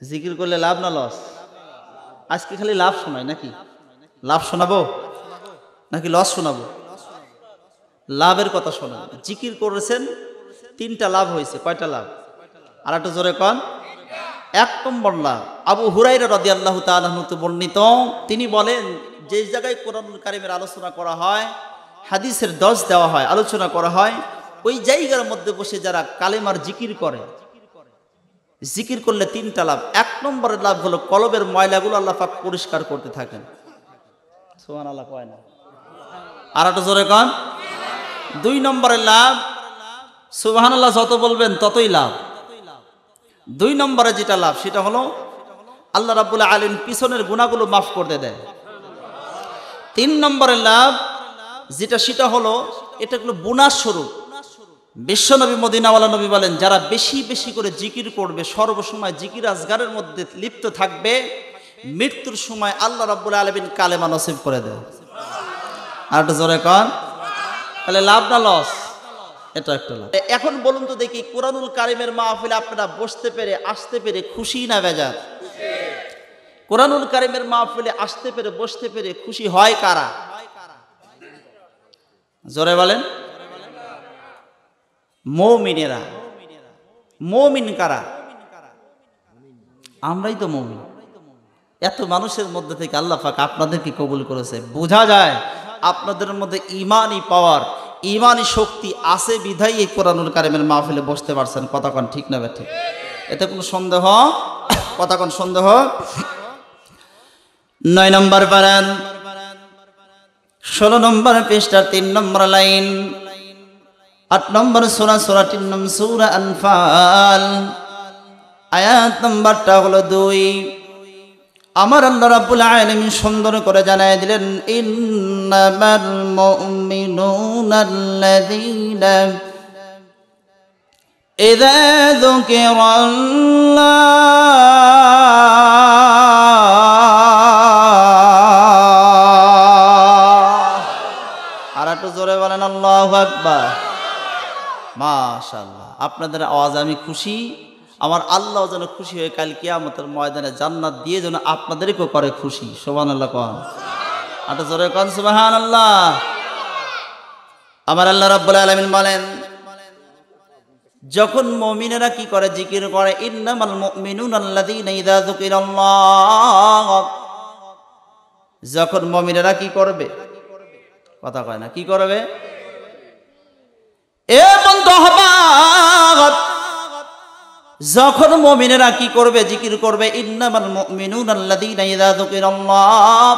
জিকির করলে লাভ না লস? আজকে খালি লাভ শোনাই নাকি? লাভ শোনাবো নাকি লস শোনাবো? লাভের কথা শোনান। জিকির করেছেন, 3টা লাভ হয়েছে। কয়টা লাভ? আর একটু জোরে কন। 1 নম্বর লাভ, আবু হুরায়রা রাদিয়াল্লাহু তাআলা হতে বর্ণিত, তিনি বলেন যে জায়গায় কোরআনুল কারীমের আলোচনা করা হয়, হাদিসের দর্স দেওয়া হয়, আলোচনা করা হয়, ওই জায়গার মধ্যে বসে যারা কালেমার জিকির করে, জিকির করলে 3টা লাভ। 1 নম্বরের লাভ হলো কলবের ময়লাগুলো আল্লাহ পাক পরিষ্কার করতে থাকেন। সুবহানাল্লাহ কয় না? আর একটু জোরে কন। 2 নম্বরের লাভ, সুবহানাল্লাহ যত বলবেন ততই লাভ। 2 নম্বরে যেটা লাভ সেটা হলো আল্লাহ রাব্বুল আলামিন পিছনের গুনাহগুলো মাফ করে দেয়। 3 নম্বরের লাভ যেটা সেটা হলো এটা হলো বোনাস স্বরূপ। বিশ্বনবী মদিনাওয়ালা নবী বলেন, যারা বেশি বেশি করে জিকির করবে, সর্বসময় জিকির আজগারের মধ্যে লিপ্ত থাকবে, মৃত্যুর সময় আল্লাহ রাব্বুল আলামিন কালেমা নসিব করে দেয়। আর একটু জোরে কন। তাহলে লাভ না লস? এটা একটা লাভ। এখন বলুন তো দেখি, কোরআনুল কারীমের মাহফিলে আপনারা বসতে পেরে, আসতে পেরে খুশি না বেজার? কোরআনুল কারীমের মাহফিলে আসতে পেরে, বসতে পেরে খুশি হয় কারা? জোরে বলেন। মুমিনেরা। মুমিন কারা? আমরাই তো মুমিন। এত মানুষের মধ্যে থেকে আল্লাহ পাক আপনাদেরকে কবুল করেছে। বোঝা যায় আপনাদের মধ্যে ইমানি পাওয়ার, ইমানি শক্তি আছে বিধায় এই কোরআনুল কারীমের মাহফিলে বসতে পারছেন। কথা কোন ঠিক না ঠিক? এতে কোনো সন্দেহ? কথা কোন সন্দেহ? 9 নম্বর পারান 16 নম্বর পৃষ্ঠার 3 নম্বর লাইন, 8 নম্বর সূরা, সূরাটির নাম সূরা আনফাল, আয়াত নম্বরটা হলো 2। আমার আল্লাহ রাব্বুল আলামিন সুন্দর করে জানায় দিলেন, ইন্নামাল মুমিনুনাল্লাযীনা ইযা যুকিরাল্লাহ। আর একটু জোরে বলেন আল্লাহু আকবার। মাশাআল্লাহ, আপনাদের আওয়াজ আমি খুশি। আমার আল্লাহ যেন খুশি হয়ে কাল কিয়ামতের ময়দানে জান্নাত দিয়ে যেন আপনাদেরকেও করে খুশি। সুবহানাল্লাহ কোন। আটা জোরে কোন সুবহানাল্লাহ। আমার আল্লাহ রাব্বুল আলামিন বলেন, যখন মুমিনেরা কি করে? জিকির করে। ইন্নামাল মুমিনুনাল্লাযীনা ইযা যুকিরাল্লাহ। যখন মুমিনেরা কি করবে? কথা কয় না, কি করবে? এ বন্ধু হবাত, যখন মুমিনেরা কি করবে? জিকির করবে। ইন্নামাল মুমিনুনাল্লাযীনা ইযা যুকিরাল্লাহ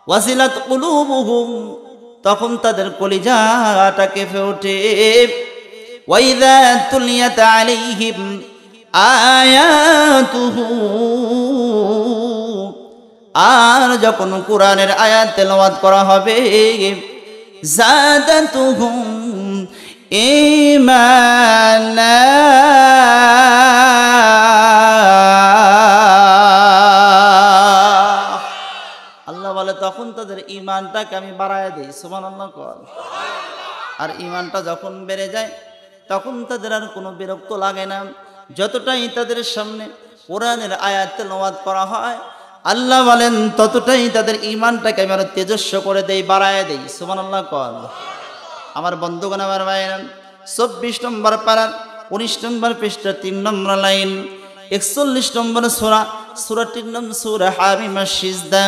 ওয়াজিলাত কুলুবুহুম, তখন তাদের কলিজাটা কেঁপে ওঠে। ওয়া ইযা তুলিয়াত আলাইহিম আয়াতুহু, আর যখন কোরআনের আয়াত তেলাওয়াত করা হবে, যাদাতুহুম ঈমানা, আল্লাহ বলে তখন তাদের ঈমানটাকে আমি বাড়ায় দেই। সুবহানাল্লাহ কর। আর ঈমানটা যখন বেড়ে যায় তখন তাদের আর কোনো বিরক্ত লাগে না। যতটাই তাদের সামনে কোরআনের আয়াত তেলাওয়াত করা হয়, আল্লাহ বলেন ততটাই তাদের ঈমানটাকে আমি আরো তেজস্ব করে দেই, বাড়ায় দেই। সুবহানাল্লাহ কর। আমার বন্ধুগণ, আমার ভাইরা, 24 নম্বর পারা 19 নম্বর পৃষ্ঠা 3 নম্বর লাইন, 41 নম্বর সূরা, সূরাটির নাম সূরা হামিমাস সিজদা,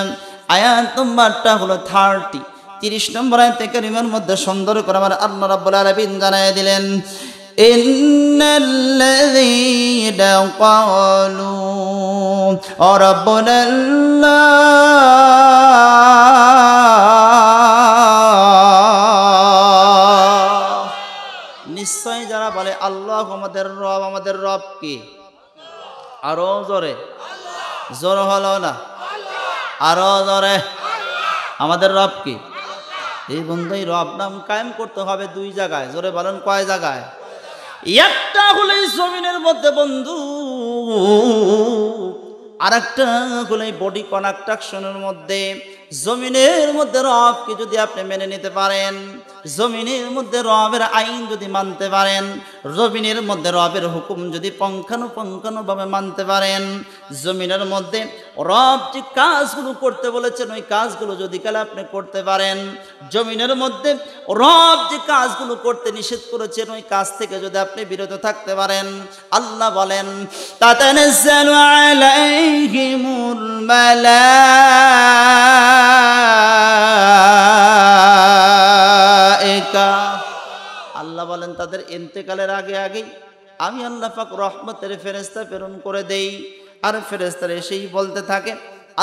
আয়াত নম্বরটা হলো 30। 30 নম্বর আয়াতে কারিমার মধ্যে সুন্দর করে আমার আল্লাহ রাব্বুল আলামিন জানায় দিলেন, ইন্নাল্লাযীনা ক্বালু রাব্বুনাল্লাহ, নিশ্চয় যারা বলে আল্লাহ আমাদের রব, আমাদের রব কি? আরো জোরে, জোর হলো না, আরো জোরে, আমাদের রব কি? এই বন্ধু, এই রব নাম কায়েম করতে হবে 2 জায়গায়। জোরে বলেন, কয় জায়গায়? একটা হলো এই জমিনের মধ্যে বন্ধু, আর একটা হলো এই বডি কনস্ট্রাকশনের মধ্যে। জমিনের মধ্যে রবকে যদি আপনি মেনে নিতে পারেন, জমিনের মধ্যে রবের আইন যদি মানতে পারেন, জমিনের মধ্যে রবের হুকুম যদি পঙ্খানুপঙ্খানুভাবে মানতে পারেন, জমিনের মধ্যে রব যে কাজগুলো করতে বলেছেন ওই কাজগুলো যদি কালে আপনি করতে পারেন, জমিনের মধ্যে রব যে কাজগুলো করতে নিষেধ করেছেন ওই কাজ থেকে যদি আপনি বিরত থাকতে পারেন, আল্লাহ বলেন তাতানাজ্জালু আলাইহিমুল মালায়েকা, আল্লাহ বলেন তাদের ইন্তেকালের আগে আগেই আমি আল্লাহ পাক রহমতের ফেরেশতা প্রেরণ করে দেই। আর ফেরেশতারা এসেই বলতে থাকে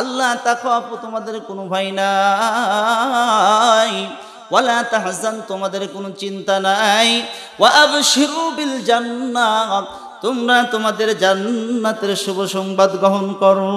আল্লাহ তাখাফু, তোমাদের কোনো ভয় নাই, ওয়ালা তাহজান, তোমাদের কোনো চিন্তা নাই, ওয়া আবশিরু বিল জান্নাহ, তোমরা তোমাদের জান্নাতের শুভ সংবাদ গ্রহণ করো।